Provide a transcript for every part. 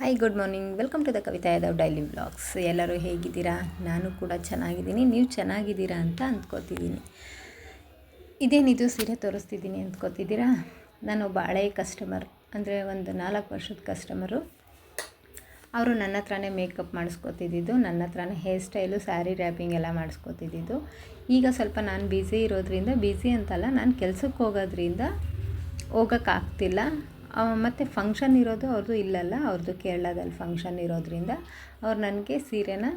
Hi good morning, welcome to the Kavita Yadav daily vlogs. ಎಲ್ಲರೂ ಹೇಗಿದ್ದೀರಾ? ನಾನು ಕೂಡ ಚೆನ್ನಾಗಿದ್ದೀನಿ. ನೀವು ಚೆನ್ನಾಗಿದ್ದೀರಾ ಅಂತ ಅಂದ್ಕೋತಿದ್ದೀನಿ. ಇದೇನಿದು ಸೀರೆ ತೋರಿಸ್ತಿದ್ದೀನಿ ಅಂದ್ಕೋತಿದ್ದೀರಾ? ನಾನೊಬ್ಬ ಹಳೆಯ ಕಸ್ಟಮರ್, ಅಂದರೆ ಒಂದು 4 ವರ್ಷದ ಕಸ್ಟಮರು. ಅವರು ನನ್ನ ಹತ್ರನೇ ಮೇಕಪ್ ಮಾಡಿಸ್ಕೋತಿದ್ದು, ನನ್ನ ಹತ್ರನೇ ಹೇರ್ ಸ್ಟೈಲು, ಸ್ಯಾರಿ ರ್ಯಾಪಿಂಗ್ ಎಲ್ಲ ಮಾಡಿಸ್ಕೋತಿದ್ದು. ಈಗ ಸ್ವಲ್ಪ ನಾನು ಬ್ಯುಸಿ ಇರೋದ್ರಿಂದ, ಬ್ಯುಸಿ ಅಂತಲ್ಲ, ನಾನು ಕೆಲ್ಸಕ್ಕೆ ಹೋಗೋದ್ರಿಂದ ಹೋಗೋಕ್ಕಾಗ್ತಿಲ್ಲ. ಮತ್ತು ಫಂಕ್ಷನ್ ಇರೋದು ಅವ್ರದ್ದು ಇಲ್ಲಲ್ಲ, ಅವ್ರದ್ದು ಕೇರಳದಲ್ಲಿ ಫಂಕ್ಷನ್ ಇರೋದ್ರಿಂದ ಅವ್ರು ನನಗೆ ಸೀರೆನ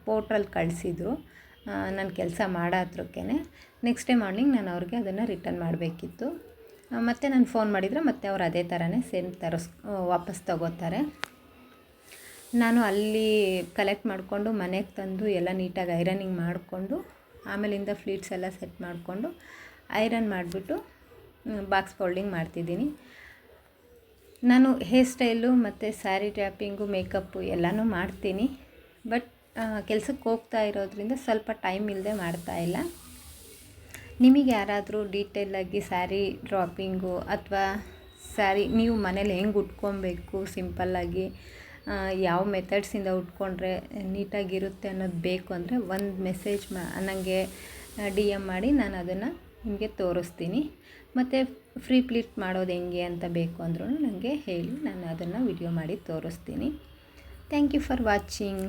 ಪೋರ್ಟ್ರಲ್ಲಿ ಕಳಿಸಿದ್ರು. ನನ್ನ ಕೆಲಸ ಮಾಡೋ ಹತ್ರಕ್ಕೇ ನೆಕ್ಸ್ಟ್ ಡೇ ಮಾರ್ನಿಂಗ್ ನಾನು ಅವ್ರಿಗೆ ಅದನ್ನು ರಿಟರ್ನ್ ಮಾಡಬೇಕಿತ್ತು. ಮತ್ತು ನಾನು ಫೋನ್ ಮಾಡಿದರೆ ಮತ್ತೆ ಅವ್ರು ಅದೇ ಥರನೇ ಸೇಮ್ ವಾಪಸ್ ತಗೋತಾರೆ. ನಾನು ಅಲ್ಲಿ ಕಲೆಕ್ಟ್ ಮಾಡಿಕೊಂಡು ಮನೆಗೆ ತಂದು ಎಲ್ಲ ನೀಟಾಗಿ ಐರನಿಂಗ್ ಮಾಡಿಕೊಂಡು, ಆಮೇಲಿಂದ ಫ್ಲೀಟ್ಸ್ ಎಲ್ಲ ಸೆಟ್ ಮಾಡಿಕೊಂಡು ಐರನ್ ಮಾಡಿಬಿಟ್ಟು ಬಾಕ್ಸ್ ಫೋಲ್ಡಿಂಗ್ ಮಾಡ್ತಿದ್ದೀನಿ. ನಾನು ಹೇರ್ ಸ್ಟೈಲು ಮತ್ತು ಸ್ಯಾರಿ ರ್ಯಾಪಿಂಗು, ಮೇಕಪ್ಪು ಎಲ್ಲನೂ ಮಾಡ್ತೀನಿ. ಬಟ್ ಕೆಲಸಕ್ಕೆ ಹೋಗ್ತಾ ಇರೋದ್ರಿಂದ ಸ್ವಲ್ಪ ಟೈಮ್ ಇಲ್ಲದೆ ಮಾಡ್ತಾಯಿಲ್ಲ. ನಿಮಗೆ ಯಾರಾದರೂ ಡೀಟೇಲಾಗಿ ಸ್ಯಾರಿ ಡ್ರಾಪಿಂಗು ಅಥವಾ ಸ್ಯಾರಿ ನೀವು ಮನೇಲಿ ಹೆಂಗೆ ಉಟ್ಕೊಬೇಕು, ಸಿಂಪಲ್ಲಾಗಿ ಯಾವ ಮೆಥಡ್ಸಿಂದ ಉಟ್ಕೊಂಡ್ರೆ ನೀಟಾಗಿರುತ್ತೆ ಅನ್ನೋದು ಬೇಕು ಅಂದರೆ ಒಂದು ಮೆಸೇಜ್ ನನಗೆ DM ಮಾಡಿ, ನಾನು ಅದನ್ನು ನಿಮಗೆ ತೋರಿಸ್ತೀನಿ. ಮತ್ತು ಫ್ರೀ ಪ್ಲೀಟ್ ಮಾಡೋದು ಹೆಂಗೆ ಅಂತ ಬೇಕು ಅಂದ್ರೂ ನನಗೆ ಹೇಳಿ, ನಾನು ಅದನ್ನು ವಿಡಿಯೋ ಮಾಡಿ ತೋರಿಸ್ತೀನಿ. Thank you for watching.